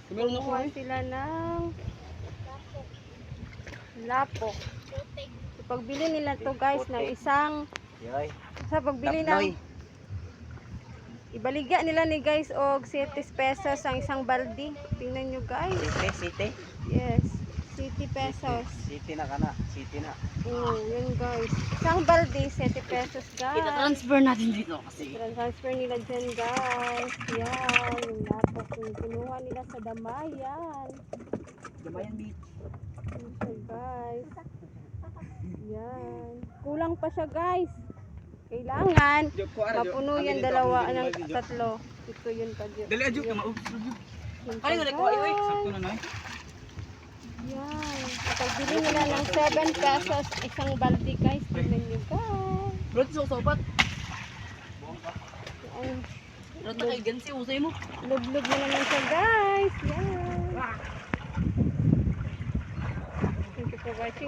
Kumuha sila ng lapok. So, pagbili nila to guys ng isang sa pagbili ng ibaligya nila ni guys og 7 pesos ang isang baldi. Tingnan nyo guys. City? Yes, 7 pesos. City na kana, city na. Oh, yun guys. Isang baldi 7 pesos guys. Transfer natin dito kasi. Transfer nila dyan guys. Yan, yung lapok yung kinuha nila sa Damayan. Damayan Beach. Yan siya guys. Yan. Kulang pa siya guys. Kailangan mapuno yan dalawa ng tatlo. Ito yun pa dyan. Dali ajuk ka maubos. Ay, wala ko ay. Sakto na na. Yan. Pagbili nila ng 7 pesos isang baldi guys. Tingnan nyo guys. Bro, sobat. Yan. Bro, kay gansi usay mo. Lublog na naman siya guys. Yan. Thank you for watching.